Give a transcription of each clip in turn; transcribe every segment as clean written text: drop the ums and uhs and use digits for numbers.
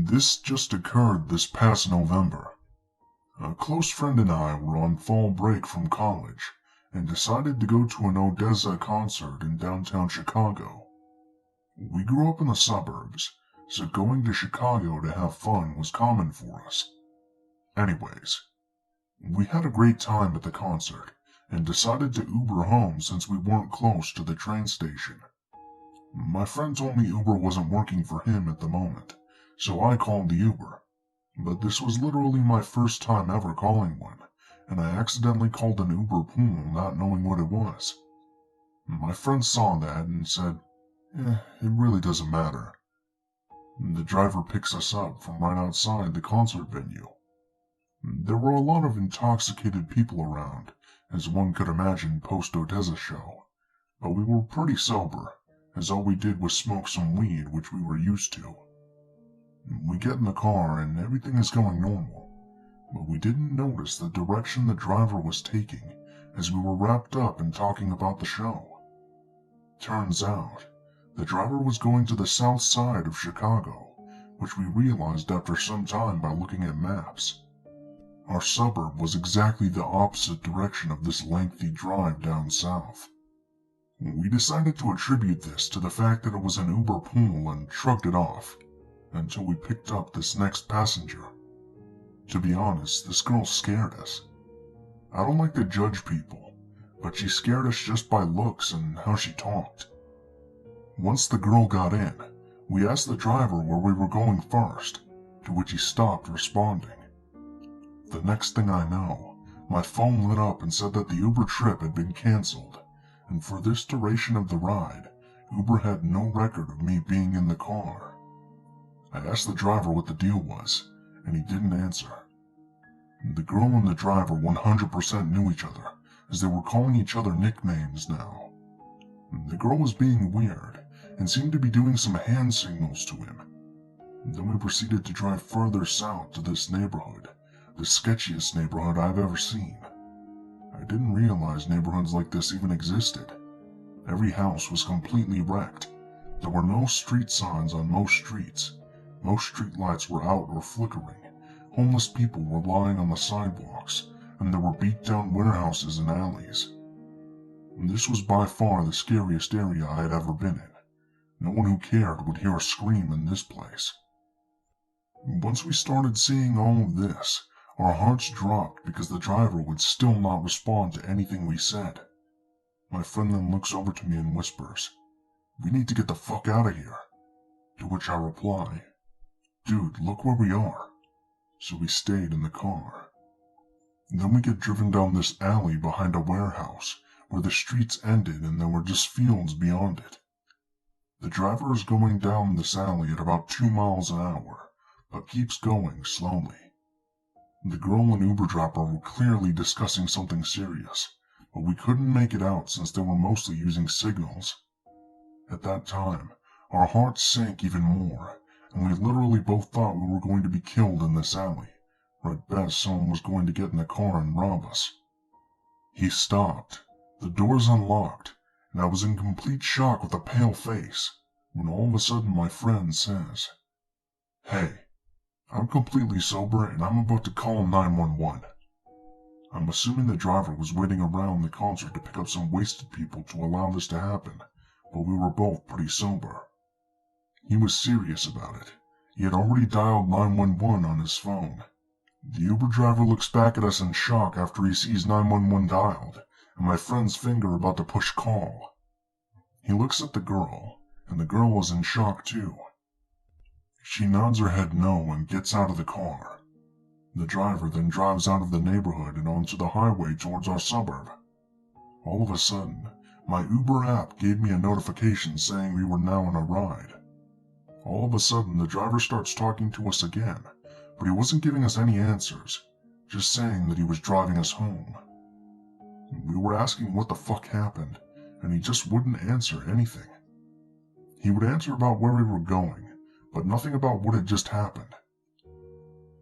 This just occurred this past November. A close friend and I were on fall break from college and decided to go to an Odessa concert in downtown Chicago. We grew up in the suburbs, so going to Chicago to have fun was common for us. Anyways, we had a great time at the concert and decided to Uber home since we weren't close to the train station. My friend told me Uber wasn't working for him at the moment, so I called the Uber. But this was literally my first time ever calling one, and I accidentally called an Uber pool not knowing what it was. My friend saw that and said, it really doesn't matter. The driver picks us up from right outside the concert venue. There were a lot of intoxicated people around, as one could imagine post-Odessa show, but we were pretty sober, as all we did was smoke some weed, which we were used to. We get in the car and everything is going normal, but we didn't notice the direction the driver was taking as we were wrapped up in talking about the show. Turns out, the driver was going to the south side of Chicago, which we realized after some time by looking at maps. Our suburb was exactly the opposite direction of this lengthy drive down south. We decided to attribute this to the fact that it was an Uber pool and shrugged it off, until we picked up this next passenger. To be honest, this girl scared us. I don't like to judge people, but she scared us just by looks and how she talked. Once the girl got in, we asked the driver where we were going first, to which he stopped responding. The next thing I know, my phone lit up and said that the Uber trip had been canceled, and for this duration of the ride, Uber had no record of me being in the car. I asked the driver what the deal was, and he didn't answer. The girl and the driver 100% knew each other, as they were calling each other nicknames now. The girl was being weird, and seemed to be doing some hand signals to him. Then we proceeded to drive further south to this neighborhood, the sketchiest neighborhood I've ever seen. I didn't realize neighborhoods like this even existed. Every house was completely wrecked. There were no street signs on most streets. Most streetlights were out or flickering. Homeless people were lying on the sidewalks, and there were beat-down warehouses and alleys. This was by far the scariest area I had ever been in. No one who cared would hear a scream in this place. Once we started seeing all of this, our hearts dropped because the driver would still not respond to anything we said. My friend then looks over to me and whispers, "We need to get the fuck out of here." To which I reply, "Dude, look where we are." So we stayed in the car. Then we get driven down this alley behind a warehouse where the streets ended and there were just fields beyond it. The driver is going down this alley at about 2 miles an hour, but keeps going slowly. The girl and Uber driver were clearly discussing something serious, but we couldn't make it out since they were mostly using signals. At that time, our hearts sank even more, and we literally both thought we were going to be killed in this alley, or at best someone was going to get in the car and rob us. He stopped, the doors unlocked, and I was in complete shock with a pale face, when all of a sudden my friend says, "Hey, I'm completely sober and I'm about to call 911. I'm assuming the driver was waiting around the concert to pick up some wasted people to allow this to happen, but we were both pretty sober. He was serious about it. He had already dialed 911 on his phone. The Uber driver looks back at us in shock after he sees 911 dialed, and my friend's finger about to push call. He looks at the girl, and the girl is in shock too. She nods her head no and gets out of the car. The driver then drives out of the neighborhood and onto the highway towards our suburb. All of a sudden, my Uber app gave me a notification saying we were now on a ride. All of a sudden, the driver starts talking to us again, but he wasn't giving us any answers, just saying that he was driving us home. We were asking what the fuck happened, and he just wouldn't answer anything. He would answer about where we were going, but nothing about what had just happened.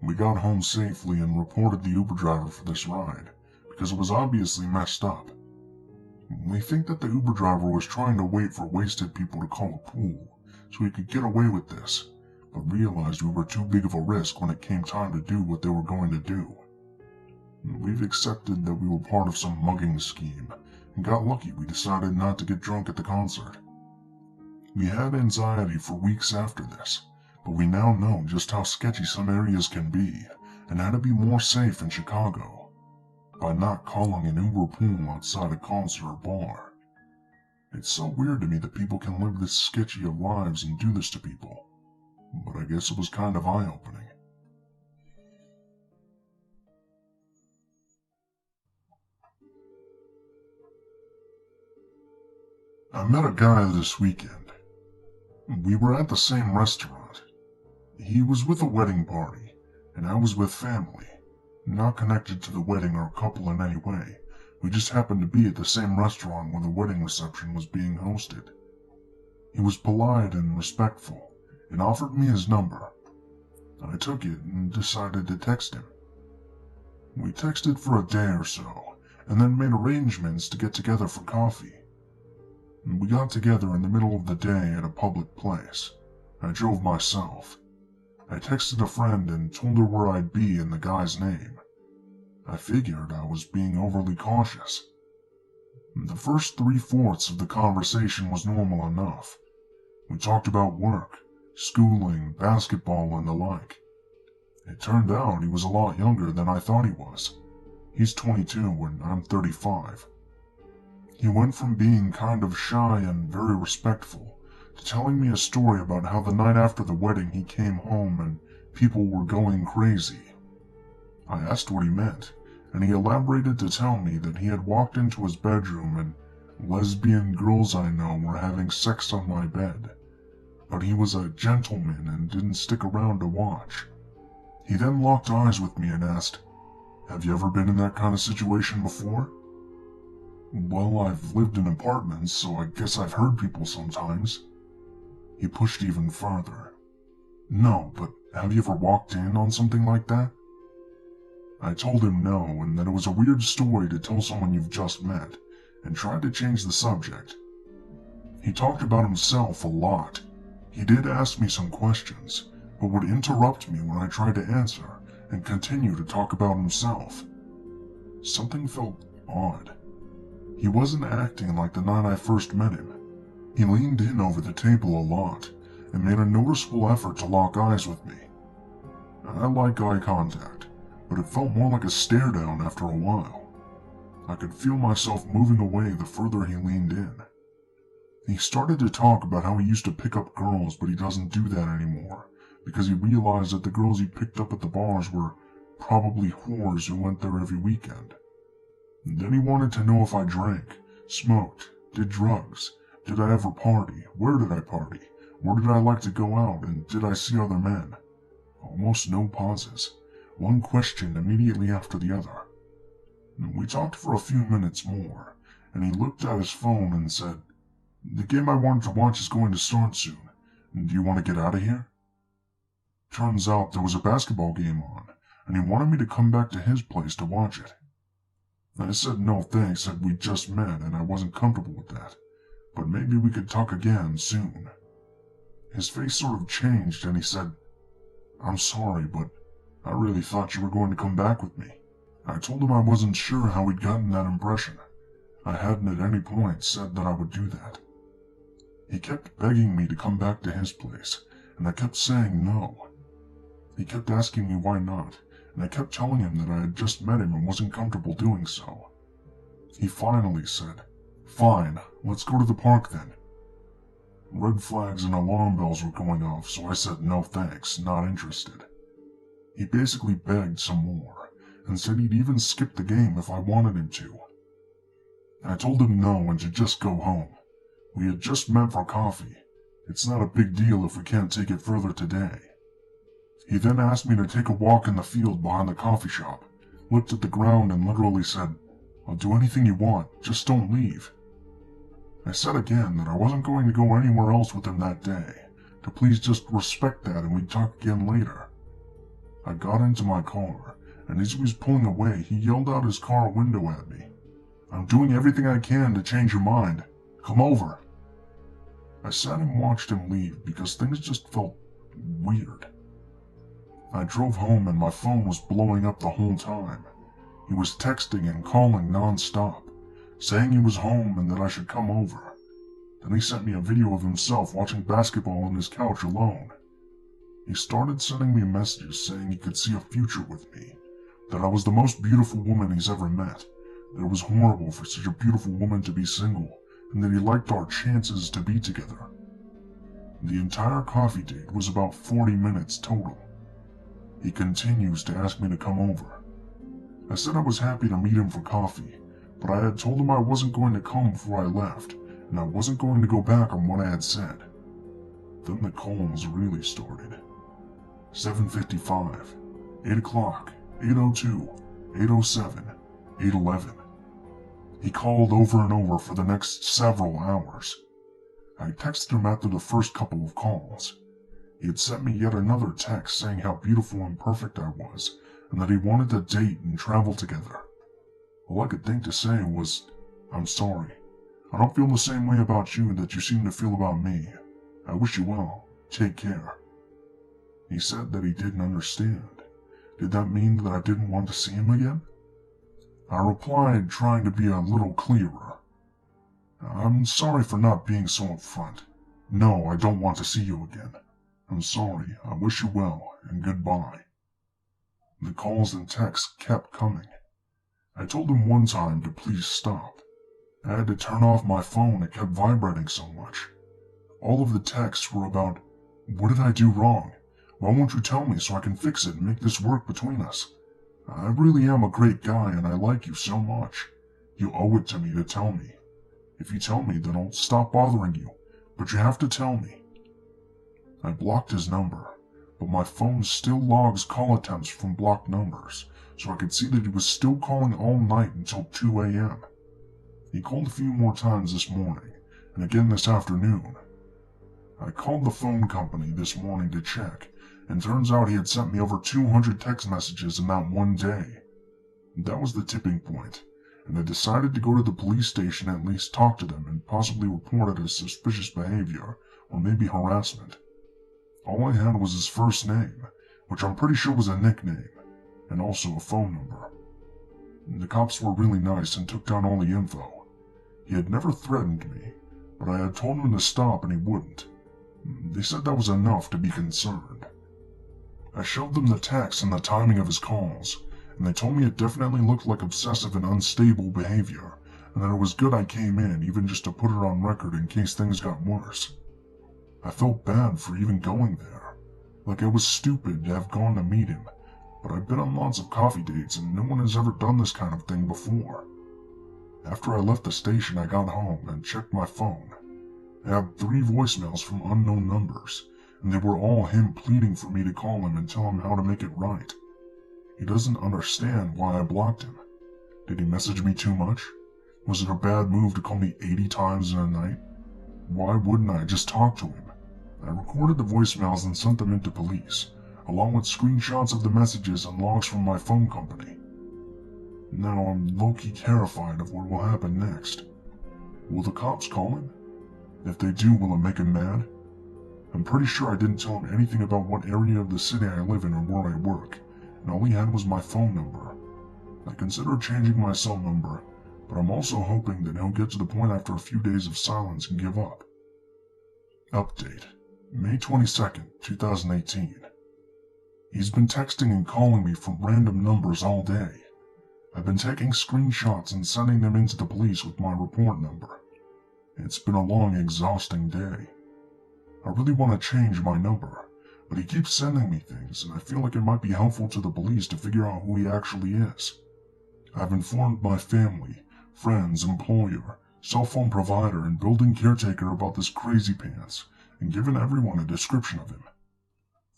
We got home safely and reported the Uber driver for this ride, because it was obviously messed up. We think that the Uber driver was trying to wait for wasted people to call a pool, so he could get away with this, but realized we were too big of a risk when it came time to do what they were going to do. We've accepted that we were part of some mugging scheme, and got lucky we decided not to get drunk at the concert. We had anxiety for weeks after this, but we now know just how sketchy some areas can be, and how to be more safe in Chicago, by not calling an Uber pool outside a concert or bar. It's so weird to me that people can live this sketchy of lives and do this to people, but I guess it was kind of eye-opening. I met a guy this weekend. We were at the same restaurant. He was with a wedding party, and I was with family, not connected to the wedding or couple in any way. We just happened to be at the same restaurant where the wedding reception was being hosted. He was polite and respectful, and offered me his number. I took it and decided to text him. We texted for a day or so, and then made arrangements to get together for coffee. We got together in the middle of the day at a public place. I drove myself. I texted a friend and told her where I'd be and the guy's name. I figured I was being overly cautious. The first 3/4 of the conversation was normal enough. We talked about work, schooling, basketball, and the like. It turned out he was a lot younger than I thought he was. He's 22 and I'm 35. He went from being kind of shy and very respectful to telling me a story about how the night after the wedding he came home and people were going crazy. I asked what he meant, and he elaborated to tell me that he had walked into his bedroom and lesbian girls I know were having sex on my bed, but he was a gentleman and didn't stick around to watch. He then locked eyes with me and asked, "Have you ever been in that kind of situation before?" "Well, I've lived in apartments, so I guess I've heard people sometimes." He pushed even further. "No, but have you ever walked in on something like that?" I told him no, and that it was a weird story to tell someone you've just met, and tried to change the subject. He talked about himself a lot. He did ask me some questions, but would interrupt me when I tried to answer, and continue to talk about himself. Something felt odd. He wasn't acting like the night I first met him. He leaned in over the table a lot, and made a noticeable effort to lock eyes with me. I like eye contact, but it felt more like a stare down after a while. I could feel myself moving away the further he leaned in. He started to talk about how he used to pick up girls, but he doesn't do that anymore, because he realized that the girls he picked up at the bars were probably whores who went there every weekend. And then he wanted to know if I drank, smoked, did drugs, did I ever party, where did I party, where did I like to go out, and did I see other men? Almost no pauses, one question immediately after the other. We talked for a few minutes more, and he looked at his phone and said, "The game I wanted to watch is going to start soon. Do you want to get out of here?" Turns out there was a basketball game on, and he wanted me to come back to his place to watch it. I said no thanks, that we'd just met and I wasn't comfortable with that, but maybe we could talk again soon. His face sort of changed and he said, "I'm sorry, but I really thought you were going to come back with me." I told him I wasn't sure how he'd gotten that impression. I hadn't at any point said that I would do that. He kept begging me to come back to his place, and I kept saying no. He kept asking me why not, and I kept telling him that I had just met him and wasn't comfortable doing so. He finally said, "Fine, let's go to the park then." Red flags and alarm bells were going off, so I said no thanks, not interested. He basically begged some more, and said he'd even skip the game if I wanted him to. I told him no and to just go home. We had just met for coffee. It's not a big deal if we can't take it further today. He then asked me to take a walk in the field behind the coffee shop, looked at the ground and literally said, "I'll do anything you want, just don't leave." I said again that I wasn't going to go anywhere else with him that day, to please just respect that and we'd talk again later. I got into my car, and as he was pulling away, he yelled out his car window at me. "I'm doing everything I can to change your mind. Come over." I sat and watched him leave because things just felt Weird. I drove home and my phone was blowing up the whole time. He was texting and calling non-stop, saying he was home and that I should come over. Then he sent me a video of himself watching basketball on his couch alone. He started sending me messages saying he could see a future with me, that I was the most beautiful woman he's ever met, that it was horrible for such a beautiful woman to be single, and that he liked our chances to be together. The entire coffee date was about 40 minutes total. He continues to ask me to come over. I said I was happy to meet him for coffee, but I had told him I wasn't going to come before I left, and I wasn't going to go back on what I had said. Then the calls really started. 7:55, 8 o'clock, 8:02, 8:07, 8:11. He called over and over for the next several hours. I texted him after the first couple of calls. He had sent me yet another text saying how beautiful and perfect I was, and that he wanted to date and travel together. All I could think to say was, "I'm sorry. I don't feel the same way about you that you seem to feel about me. I wish you well. Take care." He said that he didn't understand. Did that mean that I didn't want to see him again? I replied, trying to be a little clearer. "I'm sorry for not being so upfront. No, I don't want to see you again. I'm sorry. I wish you well, and goodbye." The calls and texts kept coming. I told him one time to please stop. I had to turn off my phone, it kept vibrating so much. All of the texts were about, "What did I do wrong? Why won't you tell me so I can fix it and make this work between us? I really am a great guy and I like you so much. You owe it to me to tell me. If you tell me, then I'll stop bothering you, but you have to tell me." I blocked his number, but my phone still logs call attempts from blocked numbers, so I could see that he was still calling all night until 2 a.m. He called a few more times this morning, and again this afternoon. I called the phone company this morning to check, and turns out he had sent me over 200 text messages in that one day. That was the tipping point, and I decided to go to the police station and at least talk to them and possibly report it as suspicious behavior, or maybe harassment. All I had was his first name, which I'm pretty sure was a nickname, and also a phone number. The cops were really nice and took down all the info. He had never threatened me, but I had told him to stop and he wouldn't. They said that was enough to be concerned. I showed them the text and the timing of his calls, and they told me it definitely looked like obsessive and unstable behavior, and that it was good I came in even just to put it on record in case things got worse. I felt bad for even going there, like I was stupid to have gone to meet him, but I've been on lots of coffee dates and no one has ever done this kind of thing before. After I left the station, I got home and checked my phone. I had 3 voicemails from unknown numbers, and they were all him pleading for me to call him and tell him how to make it right. He doesn't understand why I blocked him. Did he message me too much? Was it a bad move to call me 80 times in a night? Why wouldn't I just talk to him? I recorded the voicemails and sent them into police, along with screenshots of the messages and logs from my phone company. Now I'm low-key terrified of what will happen next. Will the cops call him? If they do, will it make him mad? I'm pretty sure I didn't tell him anything about what area of the city I live in or where I work, and all he had was my phone number. I considered changing my cell number, but I'm also hoping that he'll get to the point after a few days of silence and give up. Update: May 22nd, 2018. He's been texting and calling me from random numbers all day. I've been taking screenshots and sending them into the police with my report number. It's been a long, exhausting day. I really want to change my number, but he keeps sending me things, and I feel like it might be helpful to the police to figure out who he actually is. I've informed my family, friends, employer, cell phone provider, and building caretaker about this crazy pants, and given everyone a description of him.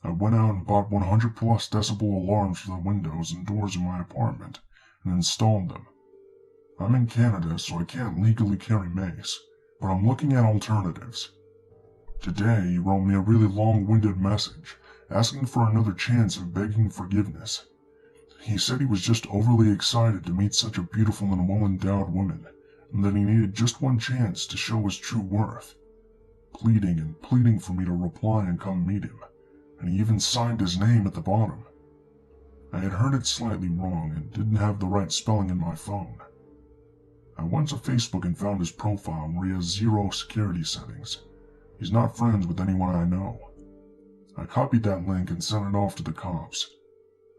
I went out and bought 100 plus decibel alarms for the windows and doors in my apartment, and installed them. I'm in Canada, so I can't legally carry mace, but I'm looking at alternatives. Today, he wrote me a really long-winded message, asking for another chance and begging forgiveness. He said he was just overly excited to meet such a beautiful and well-endowed woman, and that he needed just one chance to show his true worth. Pleading and pleading for me to reply and come meet him. and he even signed his name at the bottom. I had heard it slightly wrong and didn't have the right spelling in my phone. I went to Facebook and found his profile where he has 0 security settings. He's not friends with anyone I know. I copied that link and sent it off to the cops.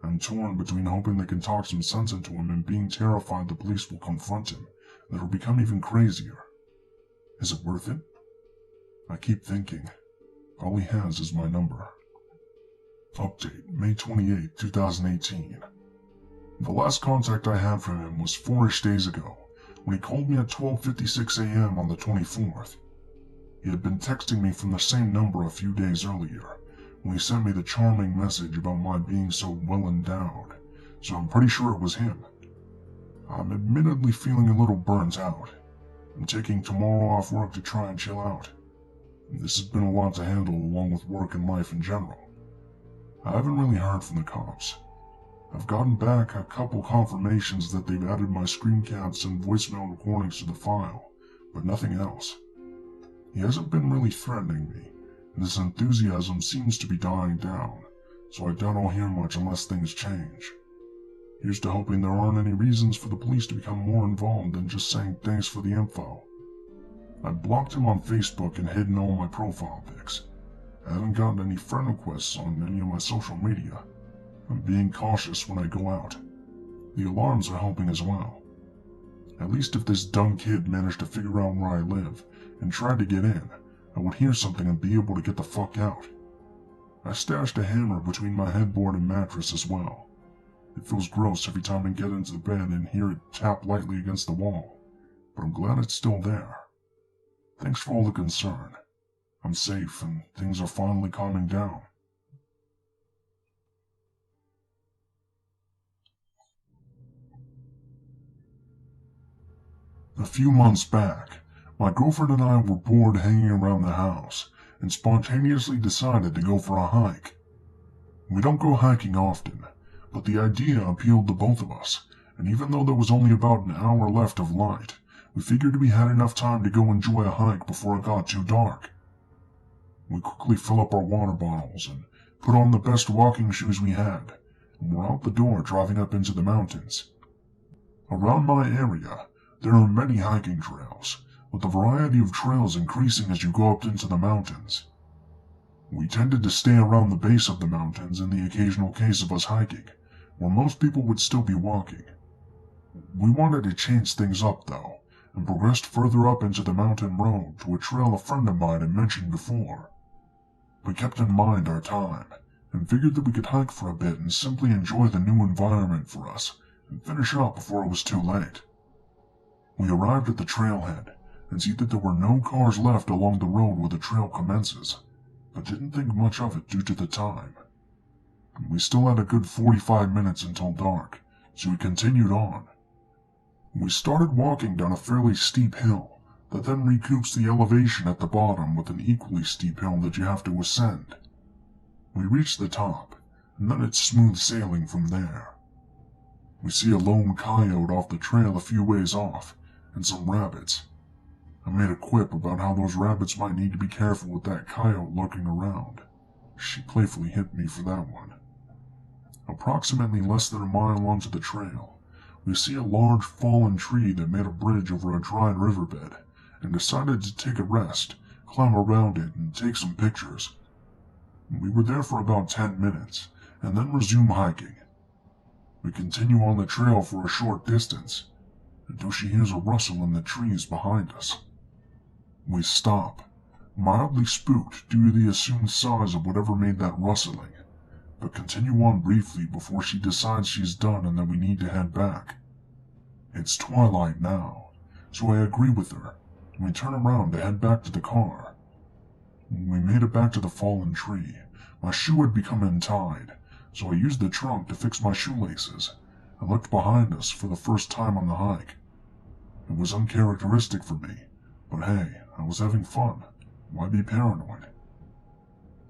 I'm torn between hoping they can talk some sense into him and being terrified the police will confront him, that will become even crazier. Is it worth it? I keep thinking. All he has is my number. Update, May 28, 2018. The last contact I had from him was 4-ish days ago, when he called me at 12:56 a.m. on the 24th. He had been texting me from the same number a few days earlier, when he sent me the charming message about my being so well endowed, so I'm pretty sure it was him. I'm admittedly feeling a little burnt out. I'm taking tomorrow off work to try and chill out. This has been a lot to handle along with work and life in general. I haven't really heard from the cops. I've gotten back a couple confirmations that they've added my screen caps and voicemail recordings to the file, but nothing else. He hasn't been really threatening me, and his enthusiasm seems to be dying down, so I doubt I'll hear much unless things change. Here's to hoping there aren't any reasons for the police to become more involved than just saying thanks for the info. I blocked him on Facebook and hidden all my profile pics. I haven't gotten any friend requests on any of my social media. I'm being cautious when I go out. The alarms are helping as well. At least if this dumb kid managed to figure out where I live and tried to get in, I would hear something and be able to get the fuck out. I stashed a hammer between my headboard and mattress as well. It feels gross every time I get into the bed and hear it tap lightly against the wall, but I'm glad it's still there. Thanks for all the concern. I'm safe and things are finally calming down. A few months back, my girlfriend and I were bored hanging around the house and spontaneously decided to go for a hike. We don't go hiking often, but the idea appealed to both of us, and even though there was only about an hour left of light, we figured we had enough time to go enjoy a hike before it got too dark. We quickly fill up our water bottles and put on the best walking shoes we had, and we're out the door driving up into the mountains. Around my area, there are many hiking trails, with the variety of trails increasing as you go up into the mountains. We tended to stay around the base of the mountains in the occasional case of us hiking, where most people would still be walking. We wanted to change things up though, and progressed further up into the mountain road to a trail a friend of mine had mentioned before. We kept in mind our time, and figured that we could hike for a bit and simply enjoy the new environment for us, and finish up before it was too late. We arrived at the trailhead, and see that there were no cars left along the road where the trail commences, but didn't think much of it due to the time. We still had a good 45 minutes until dark, so we continued on. We started walking down a fairly steep hill, that then recoups the elevation at the bottom with an equally steep hill that you have to ascend. We reached the top, and then it's smooth sailing from there. We see a lone coyote off the trail a few ways off, and some rabbits. I made a quip about how those rabbits might need to be careful with that coyote lurking around. She playfully hit me for that one. Approximately less than a mile onto the trail, we see a large fallen tree that made a bridge over a dried riverbed, and decided to take a rest, climb around it, and take some pictures. We were there for about 10 minutes, and then resume hiking. We continue on the trail for a short distance, until she hears a rustle in the trees behind us. We stop, mildly spooked due to the assumed size of whatever made that rustling, but continue on briefly before she decides she's done and that we need to head back. It's twilight now, so I agree with her, and we turn around to head back to the car. When we made it back to the fallen tree, my shoe had become untied, so I used the trunk to fix my shoelaces, and looked behind us for the first time on the hike. It was uncharacteristic for me, but hey, I was having fun. Why be paranoid?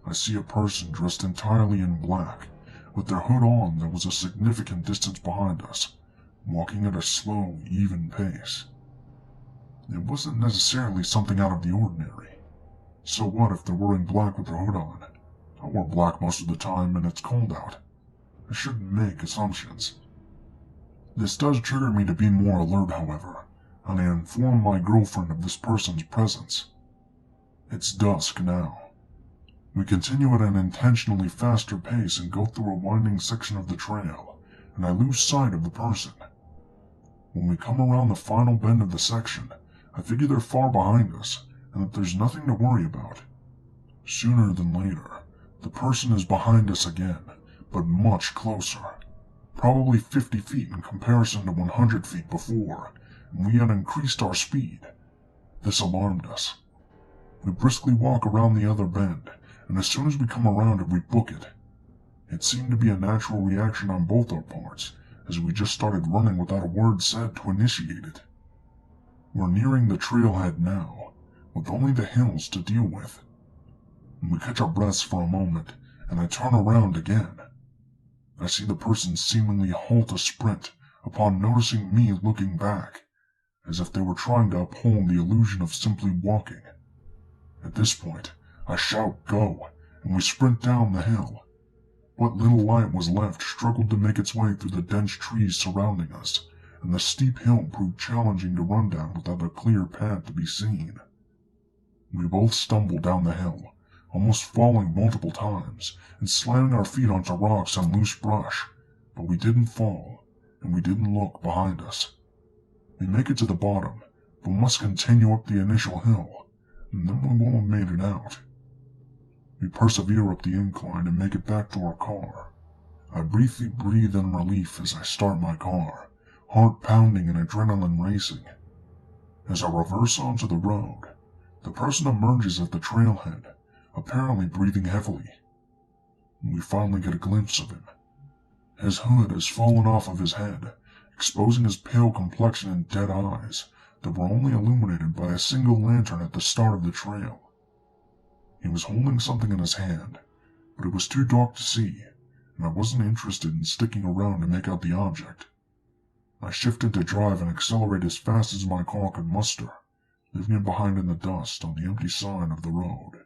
I see a person dressed entirely in black, with their hood on that was a significant distance behind us, walking at a slow, even pace. It wasn't necessarily something out of the ordinary. So what if they're wearing black with their hood on? I wear black most of the time and it's cold out. I shouldn't make assumptions. This does trigger me to be more alert, however, and I inform my girlfriend of this person's presence. It's dusk now. We continue at an intentionally faster pace and go through a winding section of the trail, and I lose sight of the person. When we come around the final bend of the section, I figure they're far behind us, and that there's nothing to worry about. Sooner than later, the person is behind us again, but much closer. Probably 50 feet in comparison to 100 feet before, and we had increased our speed. This alarmed us. We briskly walk around the other bend, and as soon as we come around it, we book it. It seemed to be a natural reaction on both our parts, as we just started running without a word said to initiate it. We're nearing the trailhead now, with only the hills to deal with. We catch our breaths for a moment, and I turn around again. I see the person seemingly halt a sprint upon noticing me looking back, as if they were trying to uphold the illusion of simply walking. At this point, I shout "Go!" and we sprint down the hill. What little light was left struggled to make its way through the dense trees surrounding us, and the steep hill proved challenging to run down without a clear path to be seen. We both stumbled down the hill, almost falling multiple times, and slamming our feet onto rocks and loose brush, but we didn't fall, and we didn't look behind us. We make it to the bottom, but must continue up the initial hill, and then we won't have made it out. We persevere up the incline and make it back to our car. I briefly breathe in relief as I start my car, heart pounding and adrenaline racing. As I reverse onto the road, the person emerges at the trailhead, apparently breathing heavily. We finally get a glimpse of him. His hood has fallen off of his head, exposing his pale complexion and dead eyes that were only illuminated by a single lantern at the start of the trail. He was holding something in his hand, but it was too dark to see, and I wasn't interested in sticking around to make out the object. I shifted to drive and accelerate as fast as my car could muster, leaving him behind in the dust on the empty side of the road.